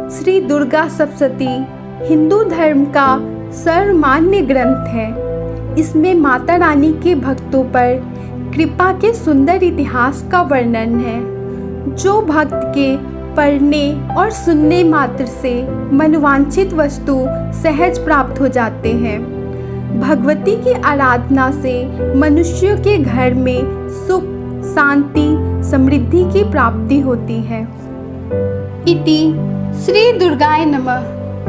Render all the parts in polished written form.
श्री दुर्गा सप्तशती हिंदू धर्म का सर्वमान्य ग्रंथ है। इसमें माता रानी के भक्तों पर कृपा के सुंदर इतिहास का वर्णन है, जो भक्त के पढ़ने और सुनने मात्र से मनोवांछित वस्तु सहज प्राप्त हो जाते हैं। भगवती की आराधना से मनुष्यों के घर में सुख, शांति, समृद्धि की प्राप्ति होती है। इति श्री दुर्गाय नमः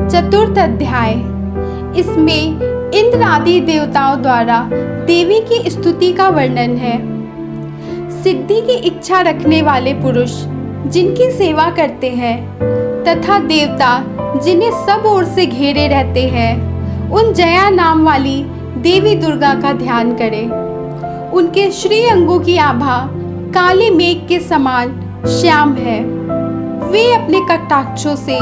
चतुर्थ अध्याय। इसमें इंद्र आदि देवताओं द्वारा देवी की स्तुति का वर्णन है। सिद्धि की इच्छा रखने वाले पुरुष जिनकी सेवा करते हैं तथा देवता जिन्हें सब ओर से घेरे रहते हैं, उन जया नाम वाली देवी दुर्गा का ध्यान करें। उनके श्री अंगों की आभा काले मेघ के समान श्याम है। वे अपने कटाक्षों से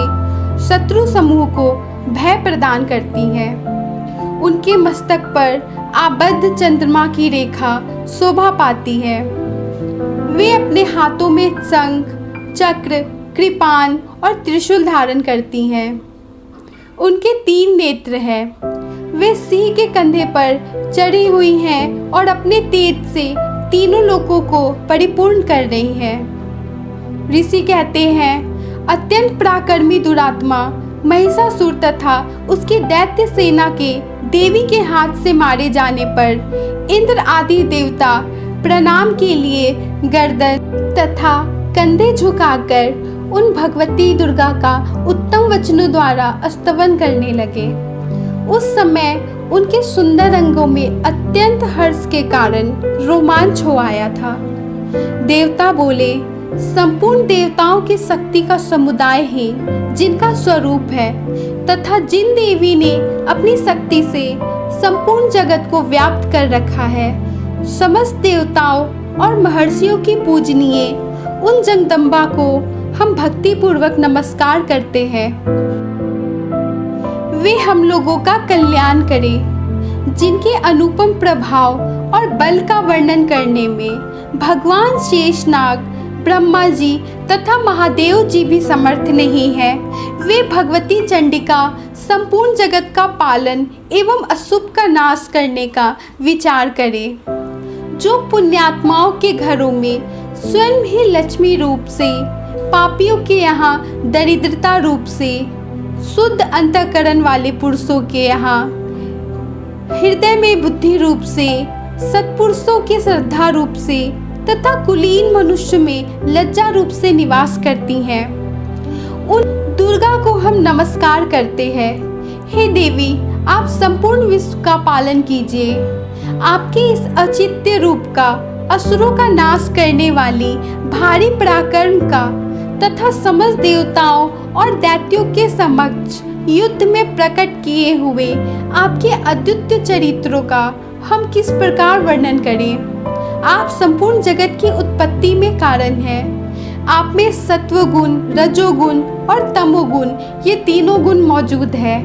शत्रु समूह को भय प्रदान करती हैं। उनके मस्तक पर आबद्ध चंद्रमा की रेखा शोभा पाती है। वे अपने हाथों में शंख, चक्र, कृपाण और त्रिशूल धारण करती हैं। उनके 3 नेत्र हैं। वे सिंह के कंधे पर चढ़ी हुई हैं और अपने तेज से तीनों लोकों को परिपूर्ण कर रही हैं। ऋषि कहते हैं, अत्यंत पराक्रमी दुरात्मा महिषासुर तथा उसकी दैत्य सेना के देवी के हाथ से मारे जाने पर इंद्र आदि देवता प्रणाम के लिए गर्दन तथा कंधे झुकाकर उन भगवती दुर्गा का उत्तम वचनों द्वारा स्तवन करने लगे। उस समय उनके सुंदर अंगों में अत्यंत हर्ष के कारण रोमांच हो आया था। देवता बोले, संपूर्ण देवताओं की शक्ति का समुदाय ही जिनका स्वरूप है तथा जिन देवी ने अपनी शक्ति से संपूर्ण जगत को व्याप्त कर रखा है, समस्त देवताओं और महर्षियों की पूजनीय उन जगदम्बा को हम भक्ति पूर्वक नमस्कार करते हैं। वे हम लोगों का कल्याण करें। जिनके अनुपम प्रभाव और बल का वर्णन करने में भगवान शेषनाग, ब्रह्मा जी तथा महादेव जी भी समर्थ नहीं है, वे भगवती चंडिका संपूर्ण जगत का पालन एवं अशुभ का नाश करने का विचार करें। जो पुण्यात्माओं के घरों में स्वयं ही लक्ष्मी रूप से, पापियों के यहाँ दरिद्रता रूप से, शुद्ध अंतःकरण वाले पुरुषों के यहाँ हृदय में बुद्धि रूप से, सत्पुरुषों के श्रद्धा रूप से तथा कुलीन मनुष्य में लज्जा रूप से निवास करती हैं, उन दुर्गा को हम नमस्कार करते हैं। हे देवी, आप संपूर्ण विश्व का पालन कीजिए। आपके इस अचित्य रूप का, असुरों का नाश करने वाली भारी पराक्रम का तथा समस्त देवताओं और दैत्यों के समक्ष युद्ध में प्रकट किए हुए आपके अद्वितीय चरित्रों का हम किस प्रकार वर्णन करें। आप संपूर्ण जगत की उत्पत्ति में कारण हैं। आप में सत्वगुण, रजोगुण और तमोगुण ये तीनों गुण मौजूद है,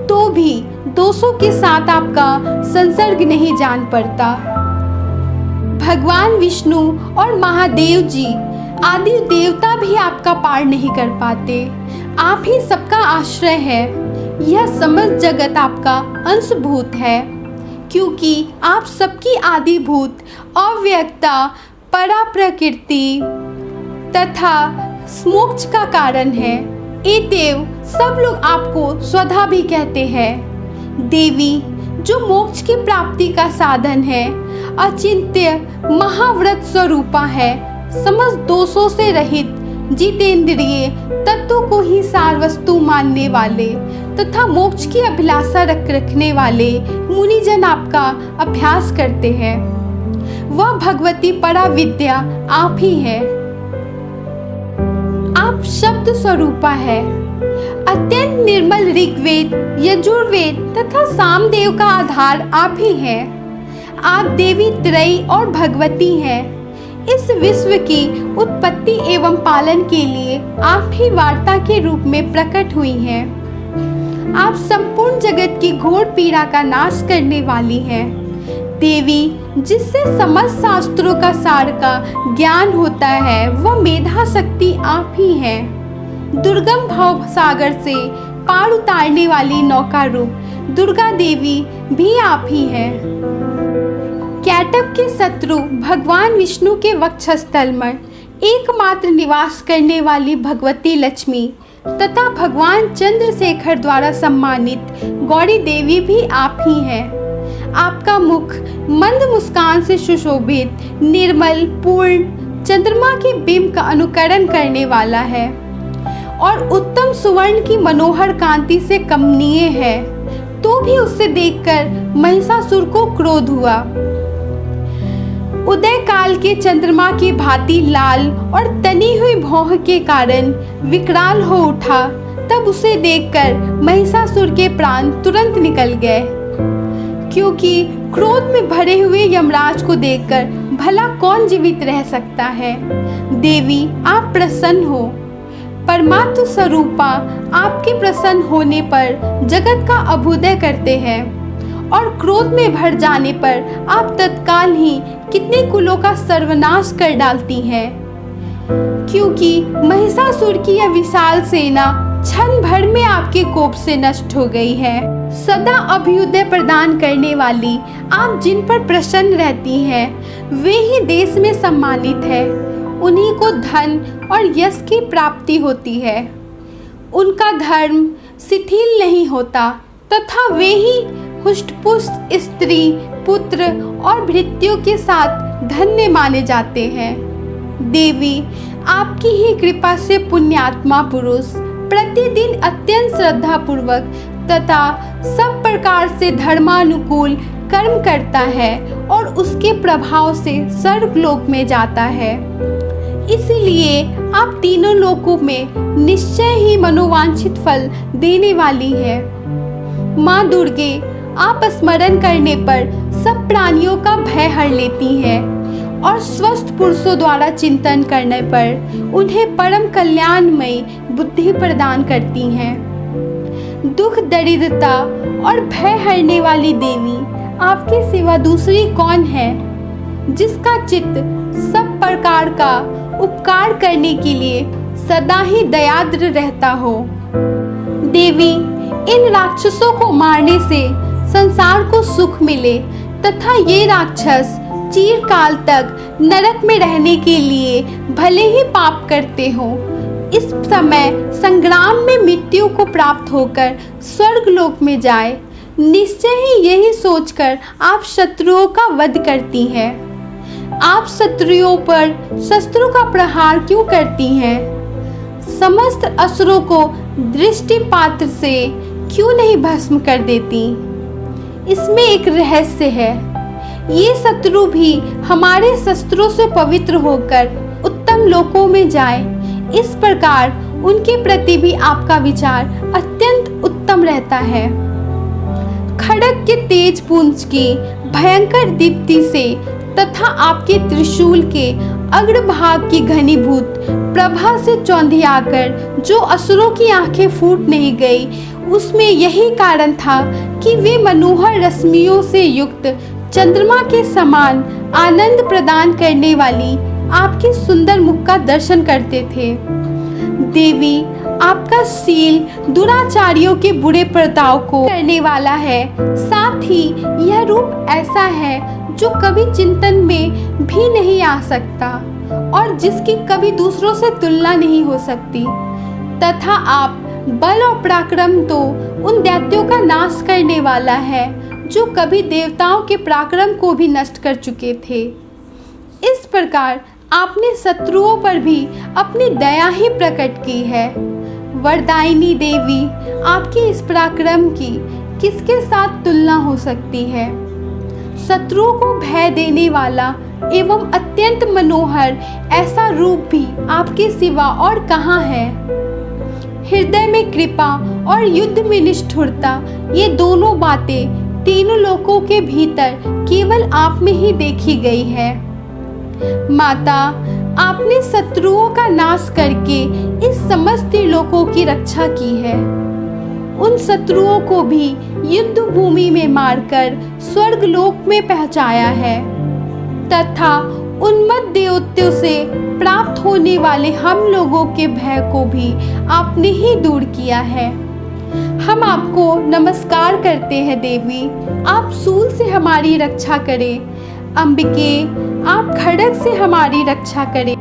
तो भी दोषों के साथ आपका संसर्ग नहीं जान पड़ता। भगवान विष्णु और महादेव जी आदि देवता भी आपका पार नहीं कर पाते। आप ही सबका आश्रय है। यह समस्त जगत आपका अंशभूत है, क्योंकि आप सबकी आदिभूत, अव्यक्ता, परा प्रकृति तथा मोक्ष का कारण है। ए देव, सब लोग आपको स्वधा भी कहते हैं। देवी, जो मोक्ष की प्राप्ति का साधन है, अचिंत्य महाव्रत स्वरूपा है, समस्त दोषों से रहित, जितेंद्रिय, तत्व को ही सार वस्तु मानने वाले तथा मोक्ष की अभिलाषा रखने वाले मुनिजन आपका अभ्यास करते हैं। वह भगवती पराविद्या आप ही है। आप शब्द स्वरूपा है। अत्यंत निर्मल ऋग्वेद, यजुर्वेद तथा सामदेव का आधार आप ही है। आप देवी त्रयी और भगवती हैं। इस विश्व की उत्पत्ति एवं पालन के लिए आप ही वार्ता के रूप में प्रकट हुई हैं। आप संपूर्ण जगत की घोर पीड़ा का नाश करने वाली हैं। देवी, जिससे समस्त शास्त्रों का सार का ज्ञान होता है, वह मेधा शक्ति आप ही हैं। दुर्गम भव सागर से पार उतारने वाली नौका रूप दुर्गा देवी भी आप ही हैं। कैटभ के शत्रु भगवान विष्णु के वक्षस्थल में एकमात्र निवास करने वाली भगवती लक्ष्मी तथा भगवान चंद्रशेखर द्वारा सम्मानित गौरी देवी भी आप ही हैं। आपका मुख मंद मुस्कान से सुशोभित, निर्मल, पूर्ण चंद्रमा के बिंब का अनुकरण करने वाला है और उत्तम सुवर्ण की मनोहर कांति से कमनीय है। तो भी उससे देखकर महिषासुर को क्रोध हुआ। उदय काल के चंद्रमा की भांति लाल और तनी हुई भौं के कारण विकराल हो उठा। तब उसे देखकर महिषासुर के प्राण तुरंत निकल गए, क्योंकि क्रोध में भरे हुए यमराज को देखकर भला कौन जीवित रह सकता है। देवी, आप प्रसन्न हो। परमात्म स्वरूपा आपके प्रसन्न होने पर जगत का अभ्युदय करते हैं और क्रोध में भर जाने पर आप तत्काल ही कितने कुलों का सर्वनाश कर डालती हैं, क्योंकि महिषासुर की यह विशाल सेना क्षण भर में आपके कोप से नष्ट हो गई है। सदा अभ्युदय प्रदान करने वाली आप जिन पर प्रसन्न रहती हैं, वे ही देश में सम्मानित है। उन्हीं को धन और यश की प्राप्ति होती है। उनका धर्म शिथिल नहीं होता तथा वे ही हुष्ट-पुष्ट स्त्री, पुत्र और भृत्यों के साथ धन्य माने जाते हैं। देवी, आपकी ही कृपा से पुण्यात्मा पुरुष प्रतिदिन अत्यंत श्रद्धा पूर्वक तथा सब प्रकार से धर्मानुकूल कर्म करता है और उसके प्रभाव से स्वर्गलोक में जाता है। इसलिए आप तीनों लोकों में निश्चय ही मनोवांछित फल देने वाली है। माँ दुर्गे, आप स्मरण करने पर सब प्राणियों का भय हर लेती हैं और स्वस्थ पुरुषों द्वारा चिंतन करने पर उन्हें परम कल्याणमयी बुद्धि प्रदान करती हैं। दुख, दरिद्रता और भय हरने वाली देवी, आपके सिवा दूसरी कौन है जिसका चित्त सब प्रकार का उपकार करने के लिए सदा ही दयाद्र रहता हो। देवी, इन राक्षसों को मारने से संसार को सुख मिले तथा ये राक्षस चिरकाल तक नरक में रहने के लिए भले ही पाप करते हो, इस समय संग्राम में मृत्यु को प्राप्त होकर स्वर्गलोक में जाए, निश्चय ही यही सोचकर आप शत्रुओं का वध करती हैं। आप शत्रुओं पर शस्त्रों का प्रहार क्यों करती हैं? समस्त असुरों को दृष्टिपात से क्यों नहीं भस्म कर देती? इसमें एक रहस्य है। ये शत्रु भी हमारे शस्त्रों से पवित्र होकर उत्तम लोकों में जाए, इस प्रकार उनके प्रति भी आपका विचार अत्यंत उत्तम रहता है। खड्ग के तेज पुंज की भयंकर दीप्ति से तथा आपके त्रिशूल के अग्रभाग की घनीभूत प्रभा से चौंधियाकर जो असुरों की आंखें फूट नहीं गई, उसमें यही कारण था कि वे मनोहर रश्मियों से युक्त चंद्रमा के समान आनंद प्रदान करने वाली आपके सुंदर मुख का दर्शन करते थे। देवी, आपका शील दुराचारियों के बुरे बर्ताव को करने वाला है, साथ ही यह रूप ऐसा है जो कभी चिंतन में भी नहीं आ सकता और जिसकी कभी दूसरों से तुलना नहीं हो सकती, तथा आप बल और पराक्रम तो उन दैत्यों का नाश करने वाला है जो कभी देवताओं के पराक्रम को भी नष्ट कर चुके थे। इस प्रकार आपने शत्रुओं पर भी अपनी दया ही प्रकट की है। वरदायिनी देवी, आपके इस पराक्रम की किसके साथ तुलना हो सकती है? शत्रुओं को भय देने वाला एवं अत्यंत मनोहर ऐसा रूप भी आपके सिवा और कहाँ है? हृदय में कृपा और युद्ध में निष्ठुरता, ये दोनों बातें तीनों लोकों के भीतर केवल आप में ही देखी गई है। माता, आपने शत्रुओं का नाश करके इस समस्त लोकों की रक्षा की है। उन शत्रुओं को भी युद्ध भूमि में मारकर स्वर्गलोक में पहुंचाया है तथा उन्मत्त देवत्व से प्राप्त होने वाले हम लोगों के भय को भी आपने ही दूर किया है। हम आपको नमस्कार करते हैं देवी। आप शूल से हमारी रक्षा करें। अंबिके, आप खड्ग से हमारी रक्षा करें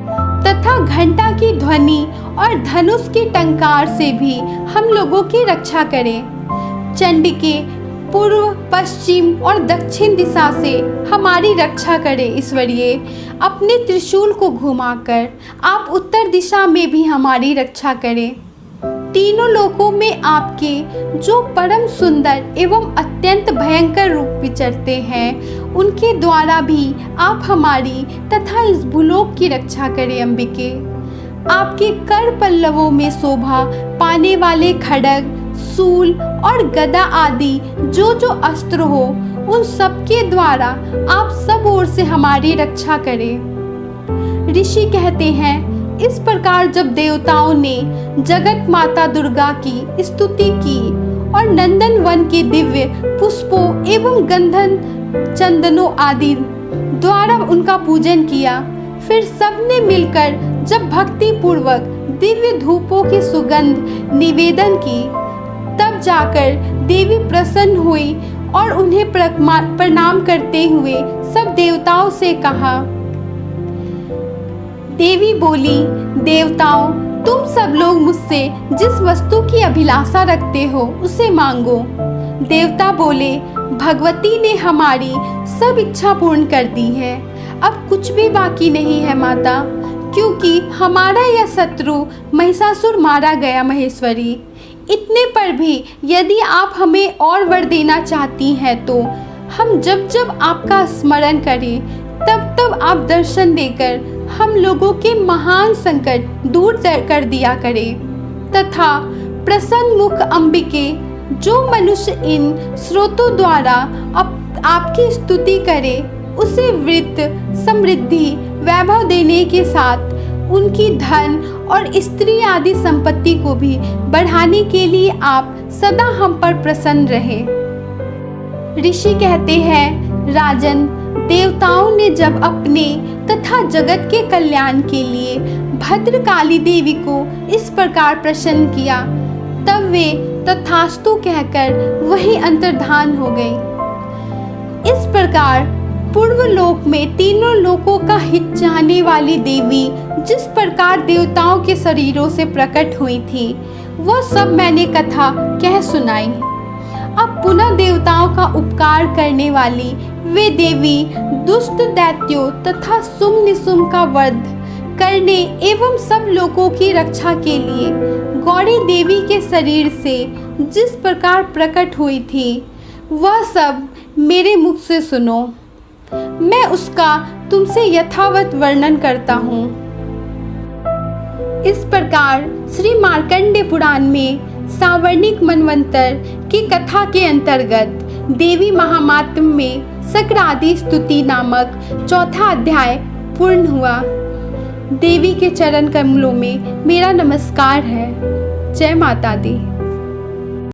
तथा घंटा की ध्वनि और धनुष की टंकार से भी हम लोगों की रक्षा करें। चंडिके, पूर्व, पश्चिम और दक्षिण दिशा से हमारी रक्षा करें। ईश्वरीय, अपने त्रिशूल को घुमाकर आप उत्तर दिशा में भी हमारी रक्षा करें। तीनों लोकों में आपके जो परम सुंदर एवं अत्यंत भयंकर रूप विचरते हैं, उनके द्वारा भी आप हमारी तथा इस भूलोक की रक्षा करें। अंबिके, आपके कर पल्लवों में शोभा पाने वाले खड्ग, शूल और गदा आदि जो जो अस्त्र हो, उन सब के द्वारा आप सब ओर से हमारी रक्षा करें। ऋषि कहते हैं, इस प्रकार जब देवताओं ने जगत माता दुर्गा की स्तुति की और नंदन वन के दिव्य पुष्पों एवं गंधन चंदनों आदि द्वारा उनका पूजन किया, फिर सबने मिलकर जब भक्ति पूर्वक दिव्य धूपों की सुगंध निवेदन की, तब जाकर देवी प्रसन्न हुई और उन्हें प्रणाम करते हुए सब देवताओं से कहा। देवी बोली, देवताओं, तुम सब लोग मुझसे जिस वस्तु की अभिलाषा रखते हो उसे मांगो। देवता बोले, भगवती ने हमारी सब इच्छा पूर्ण कर दी है, अब कुछ भी बाकी नहीं है माता, क्योंकि हमारा यह शत्रु महिषासुर मारा गया। महेश्वरी, इतने पर भी यदि आप हमें और वर देना चाहती हैं तो हम जब जब आपका स्मरण करें तब तब आप दर्शन देकर हम लोगों के महान संकट दूर कर दिया करें। तथा प्रसन्न मुख अंबिके, जो मनुष्य इन स्रोतों द्वारा आपकी स्तुति करे, उसे वृत्त, समृद्धि, वैभव देने के साथ उनकी धन और स्त्री आदि संपत्ति को भी बढ़ाने के लिए आप सदा हम पर प्रसन्न रहे। ऋषि कहते हैं, राजन, देवताओं ने जब अपने तथा जगत के कल्याण के लिए भद्रकाली देवी को इस प्रकार प्रसन्न किया, तब वे तथास्तु कहकर वहीं अंतर्धान हो गई। इस प्रकार पूर्व लोक में तीनों लोकों का हित चाहने वाली देवी जिस प्रकार देवताओं के शरीरों से प्रकट हुई थी, वह सब मैंने कथा कह सुनाई। अब पुनः देवताओं का उपकार करने वाली वे देवी दुष्ट दैत्यों तथा सुम निसुम का वध करने एवं सब लोगों की रक्षा के लिए गौरी देवी के शरीर से जिस प्रकार प्रकट हुई थी, वह सब मेरे मुख से सुनो। मैं उसका तुमसे यथावत वर्णन करता हूँ। इस प्रकार श्री मार्कंडेय पुराण में सावर्णिक मनवंतर की कथा के अंतर्गत देवी महात्म्य में सक्रादि स्तुति नामक चौथा अध्याय पूर्ण हुआ। देवी के चरण कमलों में मेरा नमस्कार है। जय माता दी।